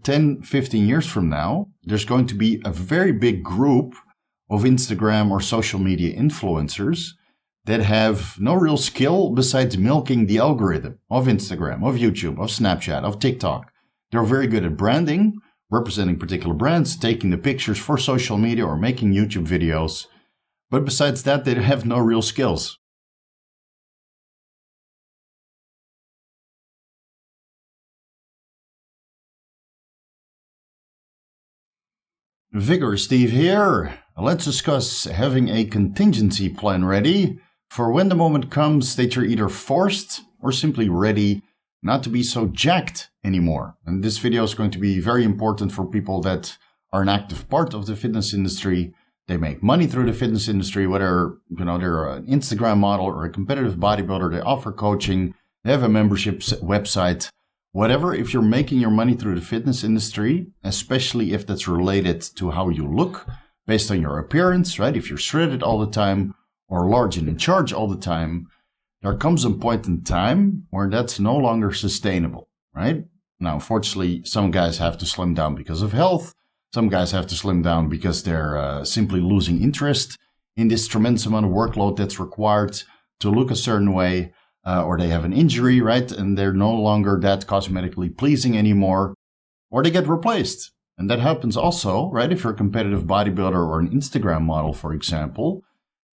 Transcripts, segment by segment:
10, 15 years from now, there's going to be a very big group of Instagram or social media influencers that have no real skill besides milking the algorithm of Instagram, of YouTube, of Snapchat, of TikTok. They're very good at branding, representing particular brands, taking the pictures for social media or making YouTube videos. But besides that, they have no real skills. Vigorous Steve here. Let's discuss having a contingency plan ready for when the moment comes that you're either forced or simply ready not to be so jacked anymore. And this video is going to be very important for people that are an active part of the fitness industry. They make money through the fitness industry, whether they're an Instagram model or a competitive bodybuilder. They offer coaching. They have a membership website. Whatever, if you're making your money through the fitness industry, especially if that's related to how you look based on your appearance, right? If you're shredded all the time or large and in charge all the time, there comes a point in time where that's no longer sustainable, right? Now, unfortunately, some guys have to slim down because of health. Some guys have to slim down because they're simply losing interest in this tremendous amount of workload that's required to look a certain way. Or they have an injury, right? And they're no longer that cosmetically pleasing anymore. Or they get replaced. And that happens also, right? If you're a competitive bodybuilder or an Instagram model, for example,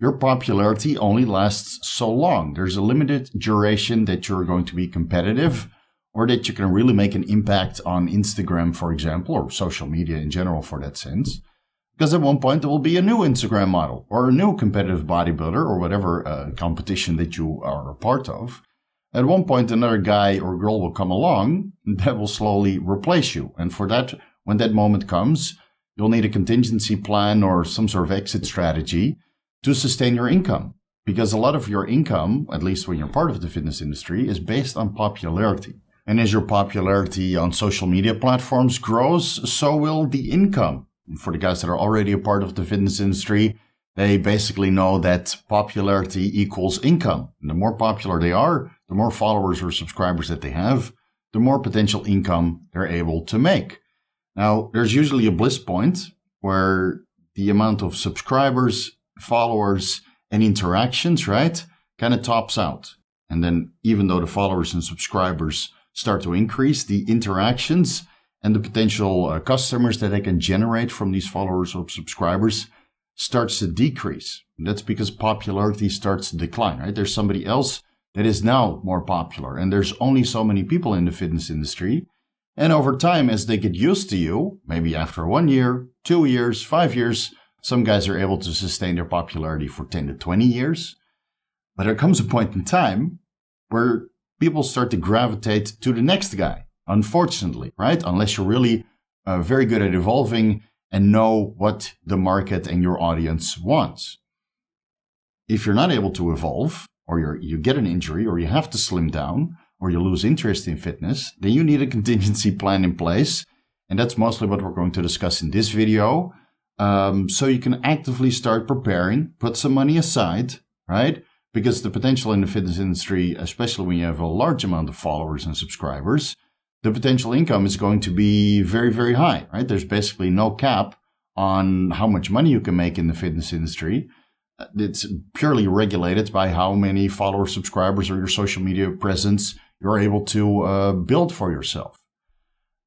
your popularity only lasts so long. There's a limited duration that you're going to be competitive or that you can really make an impact on Instagram, for example, or social media in general for that sense. Because at one point there will be a new Instagram model or a new competitive bodybuilder or whatever competition that you are a part of. At one point another guy or girl will come along that will slowly replace you. And for that, when that moment comes, you'll need a contingency plan or some sort of exit strategy to sustain your income. Because a lot of your income, at least when you're part of the fitness industry, is based on popularity. And as your popularity on social media platforms grows, so will the income. For the guys that are already a part of the fitness industry, they basically know that popularity equals income. And the more popular they are, the more followers or subscribers that they have, the more potential income they're able to make. Now, there's usually a bliss point where the amount of subscribers, followers, and interactions, right, kind of tops out. And then even though the followers and subscribers start to increase, the interactions and the potential customers that they can generate from these followers or subscribers starts to decrease. And that's because popularity starts to decline, right? There's somebody else that is now more popular, and there's only so many people in the fitness industry. And over time, as they get used to you, maybe after 1 year, 2 years, 5 years, some guys are able to sustain their popularity for 10 to 20 years. But there comes a point in time where people start to gravitate to the next guy. Unfortunately, right? Unless you're really very good at evolving and know what the market and your audience wants. If you're not able to evolve, or you get an injury, or you have to slim down, or you lose interest in fitness, then you need a contingency plan in place. And that's mostly what we're going to discuss in this video. So you can actively start preparing, put some money aside, right? Because the potential in the fitness industry, especially when you have a large amount of followers and subscribers, the potential income is going to be very, very high, right? There's basically no cap on how much money you can make in the fitness industry. It's purely regulated by how many followers, subscribers, or your social media presence you're able to build for yourself.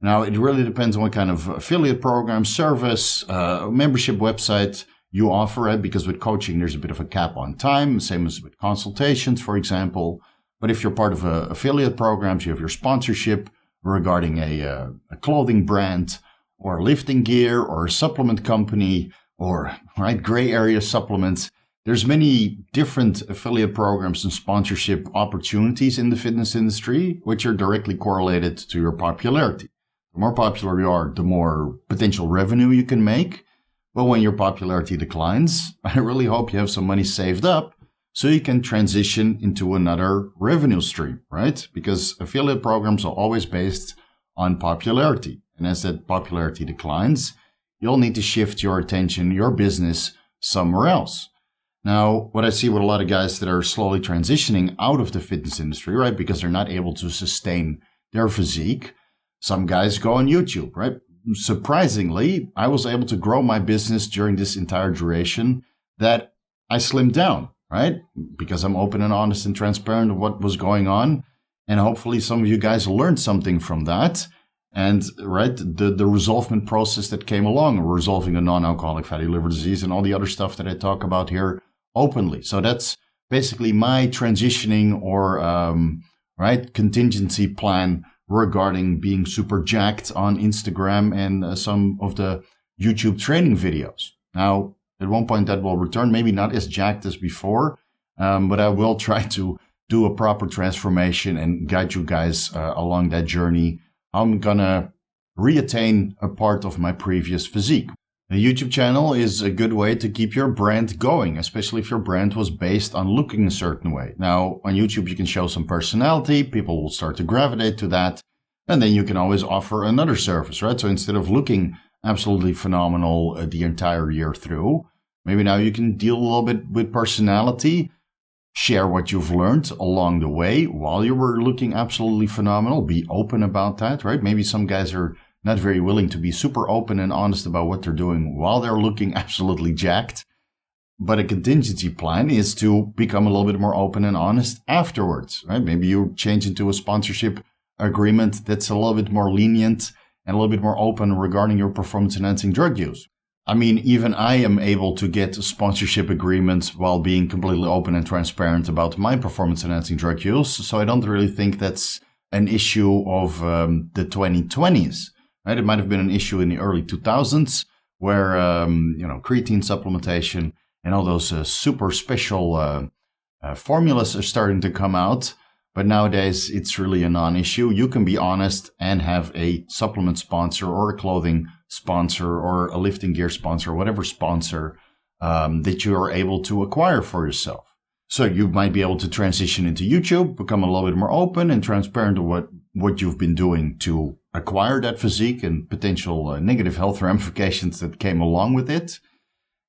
Now, it really depends on what kind of affiliate program, service, membership website you offer, right? Because with coaching, there's a bit of a cap on time, same as with consultations, for example. But if you're part of affiliate programs, you have your sponsorship regarding a clothing brand or lifting gear or a supplement company or right gray area supplements. There's many different affiliate programs and sponsorship opportunities in the fitness industry, which are directly correlated to your popularity. The more popular you are, the more potential revenue you can make. But when your popularity declines, I really hope you have some money saved up so you can transition into another revenue stream, right? Because affiliate programs are always based on popularity. And as that popularity declines, you'll need to shift your attention, your business somewhere else. Now, what I see with a lot of guys that are slowly transitioning out of the fitness industry, right? Because they're not able to sustain their physique. Some guys go on YouTube, right? Surprisingly, I was able to grow my business during this entire duration that I slimmed down, right? Because I'm open and honest and transparent of what was going on. And hopefully some of you guys learned something from that. And right, the resolvement process that came along, resolving a non-alcoholic fatty liver disease and all the other stuff that I talk about here openly. So that's basically my transitioning or contingency plan regarding being super jacked on Instagram and some of the YouTube training videos. Now, at one point that will return, maybe not as jacked as before, but I will try to do a proper transformation and guide you guys along that journey. I'm gonna reattain a part of my previous physique. The YouTube channel is a good way to keep your brand going, especially if your brand was based on looking a certain way. Now, on YouTube, you can show some personality. People will start to gravitate to that. And then you can always offer another service, right? So instead of looking absolutely phenomenal the entire year through, maybe now you can deal a little bit with personality, share what you've learned along the way while you were looking absolutely phenomenal. Be open about that, right? Maybe some guys are not very willing to be super open and honest about what they're doing while they're looking absolutely jacked. But a contingency plan is to become a little bit more open and honest afterwards, right? Maybe you change into a sponsorship agreement that's a little bit more lenient and a little bit more open regarding your performance-enhancing drug use. I mean, even I am able to get sponsorship agreements while being completely open and transparent about my performance-enhancing drug use. So I don't really think that's an issue of the 2020s. Right? It might have been an issue in the early 2000s where, creatine supplementation and all those super special formulas are starting to come out. But nowadays, it's really a non-issue. You can be honest and have a supplement sponsor or a clothing sponsor or a lifting gear sponsor, or whatever sponsor that you are able to acquire for yourself. So you might be able to transition into YouTube, become a little bit more open and transparent to what you've been doing to acquire that physique and potential negative health ramifications that came along with it.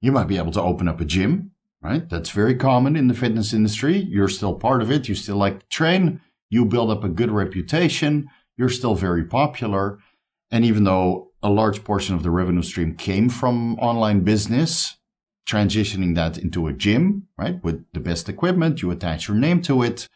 You might be able to open up a gym, right? That's very common in the fitness industry. You're still part of it. You still like to train. You build up a good reputation. You're still very popular. And even though a large portion of the revenue stream came from online business, transitioning that into a gym, right, with the best equipment, you attach your name to it.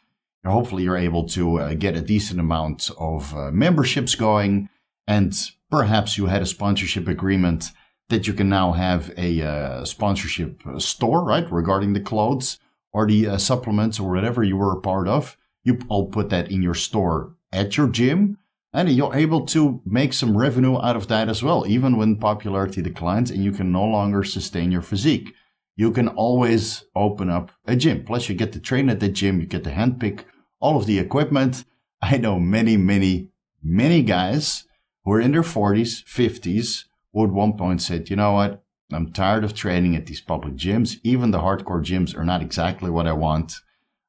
Hopefully you're able to get a decent amount of memberships going, and perhaps you had a sponsorship agreement that you can now have a sponsorship store, right, regarding the clothes or the supplements or whatever you were a part of. You all put that in your store at your gym, and you're able to make some revenue out of that as well, even when popularity declines and you can no longer sustain your physique. You can always open up a gym. Plus, you get to train at the gym, you get to handpick all of the equipment. I know many, many, many guys who are in their 40s, 50s, who at one point said, you know what, I'm tired of training at these public gyms. Even the hardcore gyms are not exactly what I want.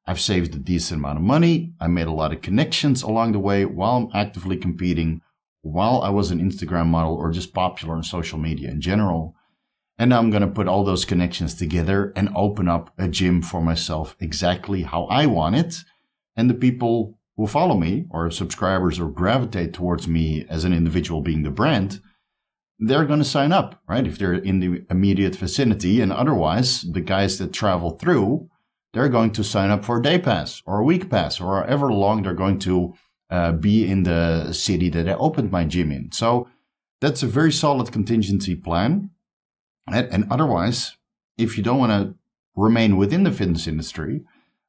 I've saved a decent amount of money. I made a lot of connections along the way while I'm actively competing, while I was an Instagram model or just popular on social media in general. And now I'm going to put all those connections together and open up a gym for myself exactly how I want it. And the people who follow me or subscribers or gravitate towards me as an individual being the brand, they're going to sign up, right? If they're in the immediate vicinity. And otherwise, the guys that travel through, they're going to sign up for a day pass or a week pass or however long they're going to be in the city that I opened my gym in. So that's a very solid contingency plan. And otherwise, if you don't want to remain within the fitness industry,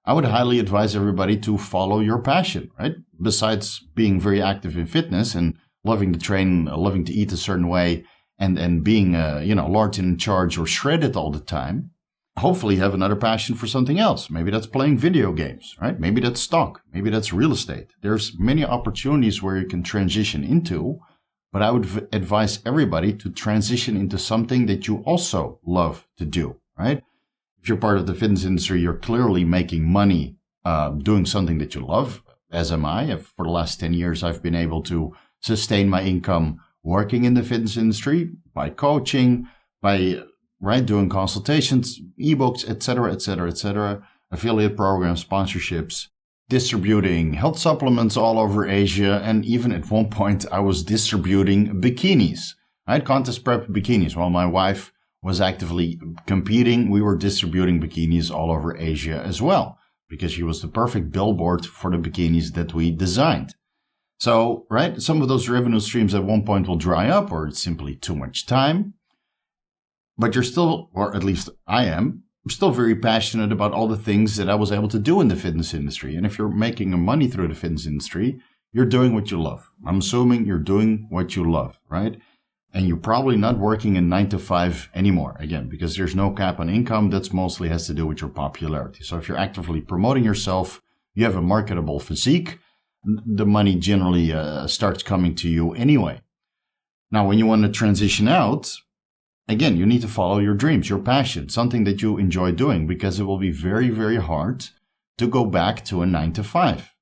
I would highly advise everybody to follow your passion, right? Besides being very active in fitness and loving to train, loving to eat a certain way, and being, large and in charge or shredded all the time, hopefully you have another passion for something else. Maybe that's playing video games, right? Maybe that's stock. Maybe that's real estate. There's many opportunities where you can transition into, but I would advise everybody to transition into something that you also love to do, right? If you're part of the fitness industry, you're clearly making money doing something that you love, as am I. For the last 10 years, I've been able to sustain my income working in the fitness industry by coaching, by doing consultations, ebooks, etc., affiliate programs, sponsorships. distributing health supplements all over Asia. And even at one point, I was distributing bikinis. I had contest prep bikinis. While my wife was actively competing, we were distributing bikinis all over Asia as well, because she was the perfect billboard for the bikinis that we designed. So, right, some of those revenue streams at one point will dry up, or it's simply too much time. But you're still, or at least I am, still very passionate about all the things that I was able to do in the fitness industry. And if you're making money through the fitness industry, you're doing what you love. I'm assuming you're doing what you love, right? And you're probably not working a 9 to 5 anymore, again, because there's no cap on income. That's mostly has to do with your popularity. So if you're actively promoting yourself, you have a marketable physique, the money generally starts coming to you anyway. Now, when you want to transition out, again, you need to follow your dreams, your passion, something that you enjoy doing, because it will be very, very hard to go back to a 9 to 5.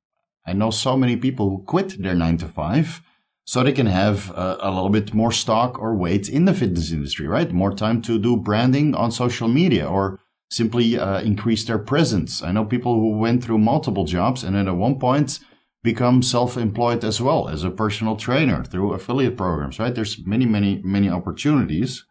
I know so many people who quit their 9 to 5 so they can have a little bit more stock or weight in the fitness industry, right? More time to do branding on social media or simply increase their presence. I know people who went through multiple jobs and at one point become self-employed as well as a personal trainer through affiliate programs, right? There's many, many, many opportunities.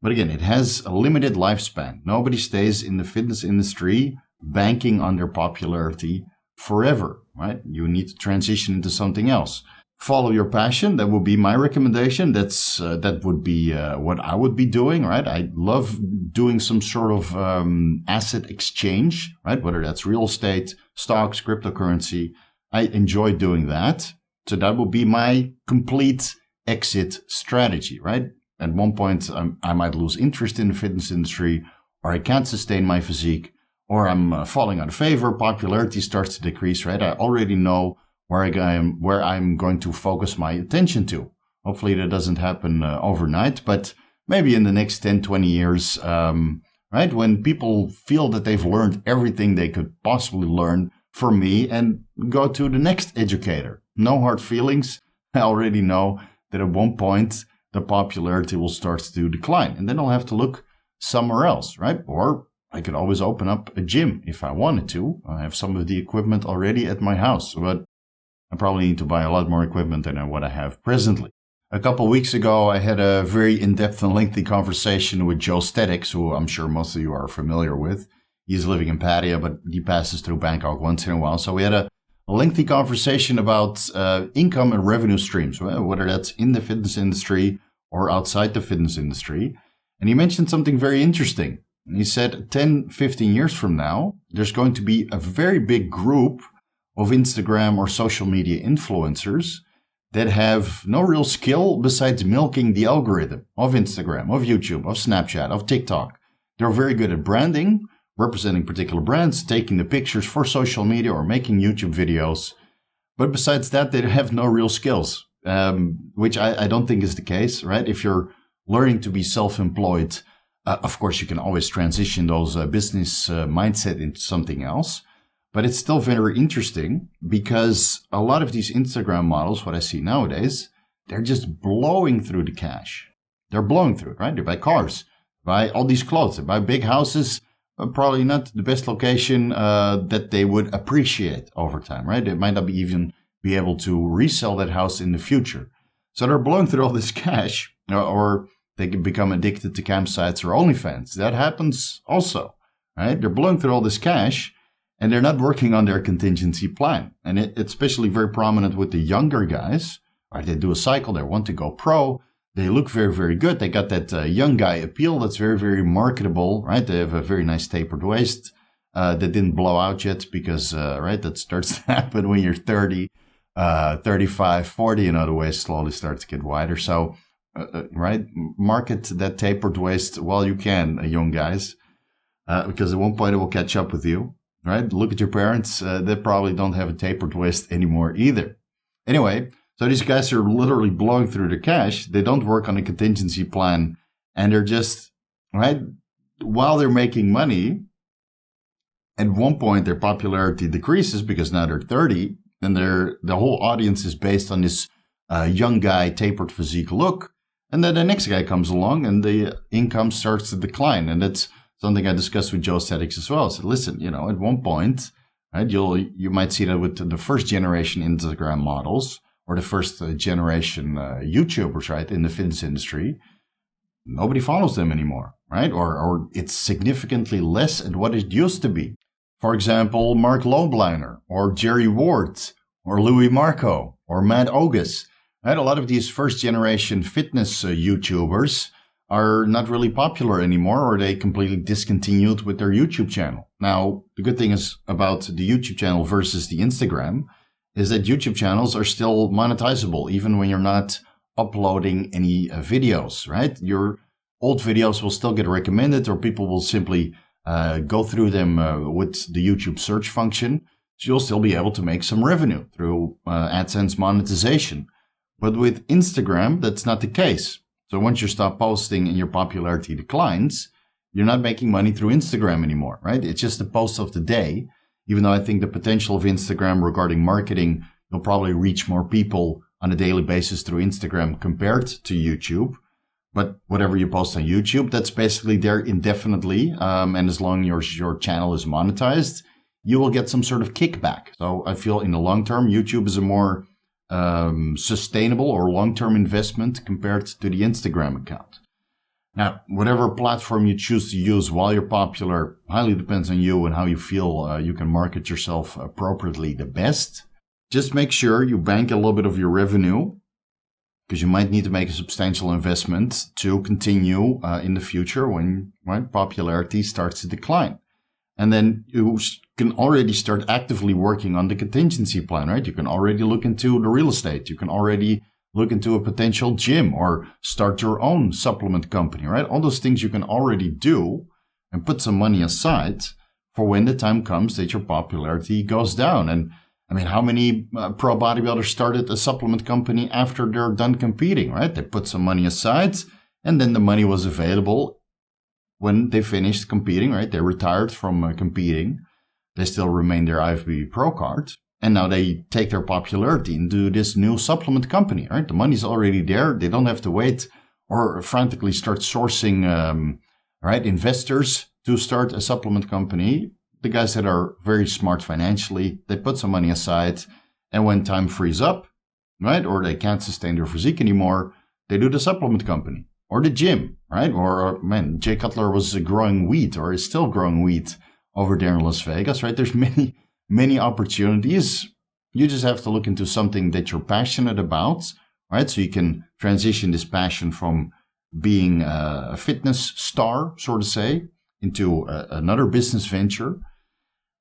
But again, it has a limited lifespan. Nobody stays in the fitness industry banking on their popularity forever, right? You need to transition into something else. Follow your passion. That would be my recommendation. That would be what I would be doing, right? I love doing some sort of asset exchange, right? Whether that's real estate, stocks, cryptocurrency. I enjoy doing that. So that would be my complete exit strategy, right? At one point, I might lose interest in the fitness industry, or I can't sustain my physique, or I'm falling out of favor, popularity starts to decrease, right? I already know where I'm going to focus my attention to. Hopefully that doesn't happen overnight, but maybe in the next 10, 20 years, right? When people feel that they've learned everything they could possibly learn from me and go to the next educator. No hard feelings. I already know that at one point, the popularity will start to decline. And then I'll have to look somewhere else, right? Or I could always open up a gym if I wanted to. I have some of the equipment already at my house, but I probably need to buy a lot more equipment than what I have presently. A couple of weeks ago, I had a very in-depth and lengthy conversation with Joe Statics, who I'm sure most of you are familiar with. He's living in Pattaya, but he passes through Bangkok once in a while. So we had a lengthy conversation about income and revenue streams, whether that's in the fitness industry or outside the fitness industry. And he mentioned something very interesting. He said 10, 15 years from now, there's going to be a very big group of Instagram or social media influencers that have no real skill besides milking the algorithm of Instagram, of YouTube, of Snapchat, of TikTok. They're very good at branding, representing particular brands, taking the pictures for social media or making YouTube videos. But besides that, they have no real skills, which I don't think is the case, right? If you're learning to be self-employed, of course, you can always transition those business mindset into something else. But it's still very interesting because a lot of these Instagram models, what I see nowadays, they're just blowing through the cash. They're blowing through it, right? They buy cars, buy all these clothes, they buy big houses, probably not the best location that they would appreciate over time, right? They might not even be able to resell that house in the future. So they're blowing through all this cash, or they can become addicted to campsites or OnlyFans. That happens also, right? They're blowing through all this cash, and they're not working on their contingency plan. And it's especially very prominent with the younger guys. Right? They do a cycle, they want to go pro. They look very, very good. They got that young guy appeal that's very, very marketable, right? They have a very nice tapered waist that didn't blow out yet because, right, that starts to happen when you're 30, 35, 40, the waist slowly starts to get wider. So, right, market that tapered waist while you can, young guys, because at one point it will catch up with you. Right? Look at your parents. They probably don't have a tapered waist anymore either. Anyway, so these guys are literally blowing through the cash. They don't work on a contingency plan. And they're just, right? While they're making money, at one point their popularity decreases because now they're 30. And the whole audience is based on this young guy, tapered physique look. And then the next guy comes along and the income starts to decline. And that's something I discussed with Joe Statics as well. I said, listen, at one point, right? You might see that with the first generation Instagram models or the first generation YouTubers, right, in the fitness industry. Nobody follows them anymore, right? Or it's significantly less than what it used to be. For example, Mark Lobliner or Jerry Ward or Louis Marco or Matt Ogus. Right? A lot of these first generation fitness YouTubers are not really popular anymore, or they completely discontinued with their YouTube channel. Now, the good thing is about the YouTube channel versus the Instagram is that YouTube channels are still monetizable, even when you're not uploading any videos, right? Your old videos will still get recommended, or people will simply go through them with the YouTube search function. So you'll still be able to make some revenue through AdSense monetization. But with Instagram, that's not the case. So once you stop posting and your popularity declines, you're not making money through Instagram anymore, right? It's just the post of the day. Even though I think the potential of Instagram regarding marketing, you'll probably reach more people on a daily basis through Instagram compared to YouTube. But whatever you post on YouTube, that's basically there indefinitely. And as long as your channel is monetized, you will get some sort of kickback. So I feel in the long term, YouTube is a more sustainable or long-term investment compared to the Instagram account. Now, whatever platform you choose to use while you're popular highly depends on you and how you feel you can market yourself appropriately the best. Just make sure you bank a little bit of your revenue, because you might need to make a substantial investment to continue in the future when popularity starts to decline. And then you can already start actively working on the contingency plan, right? You can already look into the real estate. You can already look into a potential gym or start your own supplement company, right? All those things you can already do and put some money aside for when the time comes that your popularity goes down. And I mean, how many pro bodybuilders started a supplement company after they're done competing, right? They put some money aside and then the money was available when they finished competing, right? They retired from competing. They still remain their IFBB Pro card. And now they take their popularity into this new supplement company, right? The money's already there. They don't have to wait or frantically start sourcing, investors to start a supplement company. The guys that are very smart financially, they put some money aside. And when time frees up, right, or they can't sustain their physique anymore, they do the supplement company or the gym, right? Or Jay Cutler was growing wheat or is still growing wheat over there in Las Vegas, right? There's many opportunities. You just have to look into something that you're passionate about, right? So you can transition this passion from being a fitness star, so to say, into another business venture.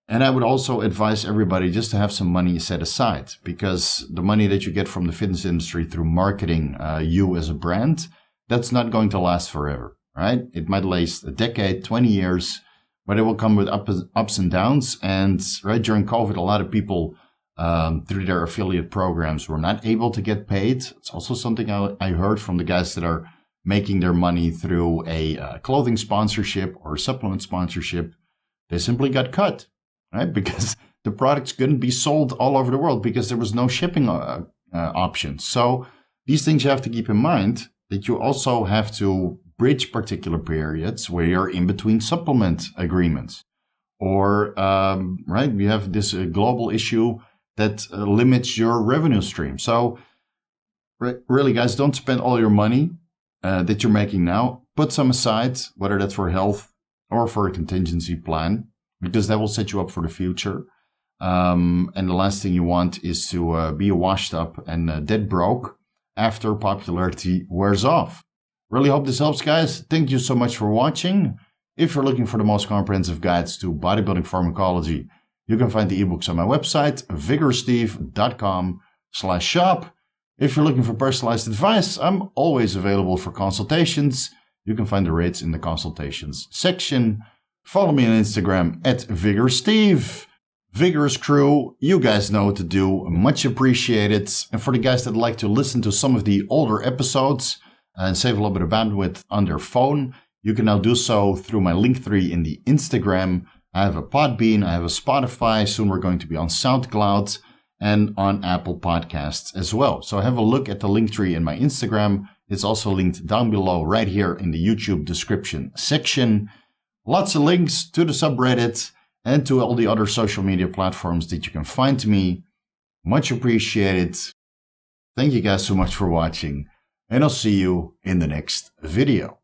And I would also advise everybody just to have some money set aside, because the money that you get from the fitness industry through marketing you as a brand, that's not going to last forever, right? It might last a decade, 20 years, but it will come with ups and downs. And right during COVID, a lot of people through their affiliate programs were not able to get paid. It's also something I heard from the guys that are making their money through a clothing sponsorship or a supplement sponsorship. They simply got cut, right? Because the products couldn't be sold all over the world because there was no shipping options. So these things you have to keep in mind, that you also have to bridge particular periods where you're in between supplement agreements. Or, you have this global issue that limits your revenue stream. So really, guys, don't spend all your money that you're making now. Put some aside, whether that's for health or for a contingency plan, because that will set you up for the future. And the last thing you want is to be washed up and dead broke after popularity wears off. Really hope this helps, guys. Thank you so much for watching. If you're looking for the most comprehensive guides to bodybuilding pharmacology, you can find the ebooks on my website, vigoroussteve.com/shop. If you're looking for personalized advice, I'm always available for consultations. You can find the rates in the consultations section. Follow me on Instagram at vigoroussteve. Vigorous crew, you guys know what to do. Much appreciated. And for the guys that like to listen to some of the older episodes and save a little bit of bandwidth on their phone, you can now do so through my Linktree in the Instagram. I have a Podbean, I have a Spotify. Soon we're going to be on SoundCloud and on Apple Podcasts as well. So have a look at the Linktree in my Instagram. It's also linked down below right here in the YouTube description section. Lots of links to the subreddit and to all the other social media platforms that you can find me. Much appreciated. Thank you guys so much for watching, and I'll see you in the next video.